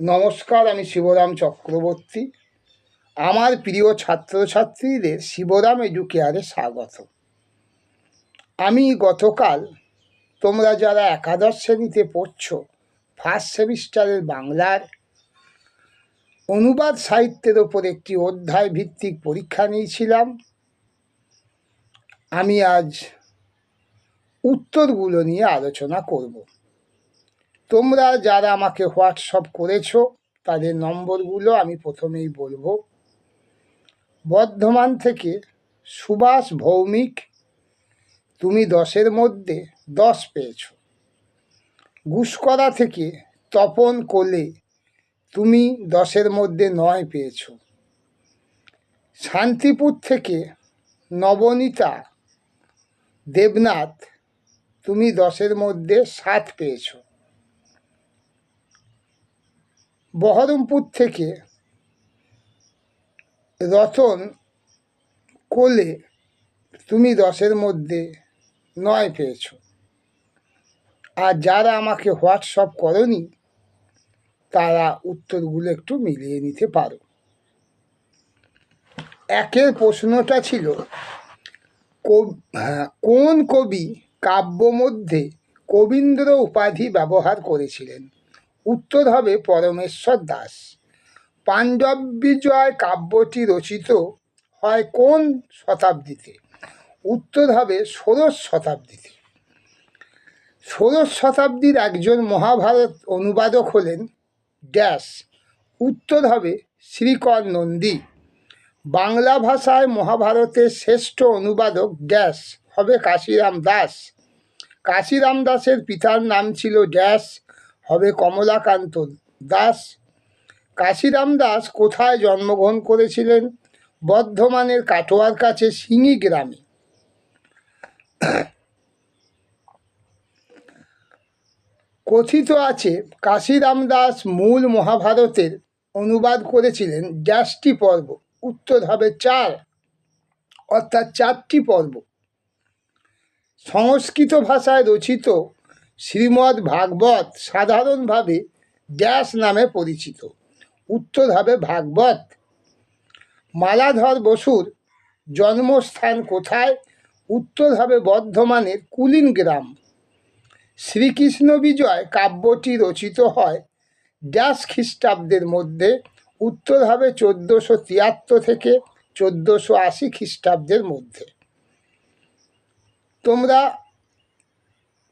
নমস্কার, আমি শিবরাম চক্রবর্তী। আমার প্রিয় ছাত্রছাত্রীদের শিবরাম এডুকেয়ারে স্বাগত। আমি গতকাল তোমরা যারা একাদশ শ্রেণীতে পড়ছো, ফার্স্ট সেমিস্টারের বাংলার অনুবাদ সাহিত্যের ওপর একটি অধ্যায় ভিত্তিক পরীক্ষা নিয়েছিলাম। আমি আজ উত্তরগুলো নিয়ে আলোচনা করব। তোমরা যারা আমাকে হোয়াটসঅ্যাপ করেছো তাদের নম্বরগুলো আমি প্রথমেই বলবো। বর্ধমান থেকে সুভাষ ভৌমিক, তুমি 10-এর মধ্যে 10 পেয়েছ। গুসকরা থেকে তপন কোলে, তুমি 10-এর মধ্যে 9 পেয়েছ। শান্তিপুর থেকে নবনীতা দেবনাথ, তুমি 10-এর মধ্যে 7 পেয়েছ। বহরমপুর থেকে রতন কোলে, তুমি 10-এর মধ্যে 9 পেয়েছ। আর যারা আমাকে হোয়াটসঅ্যাপ করনি তারা উত্তরগুলো একটু মিলিয়ে নিতে পারো। একের প্রশ্নটা ছিল, কোন কবি কাব্য মধ্যে কবীন্দ্র উপাধি ব্যবহার করেছিলেন? উত্তর হবে পরমেশ্বর দাস। পাণ্ডব বিজয় কাব্যটি রচিত হয় কোন শতাব্দীতে? উত্তর হবে ষোড়শ শতাব্দীতে। ষোড়শ শতাব্দীর একজন মহাভারত অনুবাদক হলেন ড্যাশ। উত্তর হবে শ্রীকর নন্দী। বাংলা ভাষায় মহাভারতের শ্রেষ্ঠ অনুবাদক ড্যাশ হবে কাশিরাম দাস। কাশিরাম দাসের পিতার নাম ছিল ড্যাশ, হবে কমলাকান্ত দাস। কাশিরাম দাস কোথায় জন্মগ্রহণ করেছিলেন? বর্ধমানের কাটোয়ার কাছে সিঙ্গি গ্রামে। কথিত আছে কাশিরাম দাস মূল মহাভারতের অনুবাদ করেছিলেন ড্যাশটি পর্ব। উত্তর হবে 4, অর্থাৎ 4টি পর্ব। সংস্কৃত ভাষায় রচিত শ্রীমদ্ ভাগবত সাধারণভাবে ড্যাশ নামে পরিচিত। উত্তর হবে ভাগবত। মালাধর বসুর জন্মস্থান কোথায়? উত্তর হবে বর্ধমানের কুলিন গ্রাম। শ্রীকৃষ্ণ বিজয় কাব্যটি রচিত হয় ড্যাশ খ্রিস্টাব্দের মধ্যে? উত্তর হবে 1473 থেকে 1480 খ্রিস্টাব্দের মধ্যে। তোমরা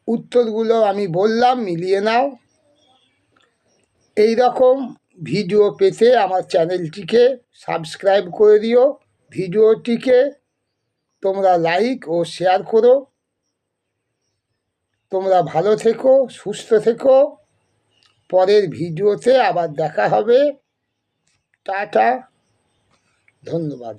উত্তরগুলো আমি বললাম, মিলিয়ে নাও। এই রকম ভিডিও পেতে আমার চ্যানেলটিকে সাবস্ক্রাইব করে দিও। ভিডিওটিকে তোমরা লাইক ও শেয়ার করো। তোমরা ভালো থেকো, সুস্থ থেকো। পরের ভিডিওতে আবার দেখা হবে। টাটা, ধন্যবাদ।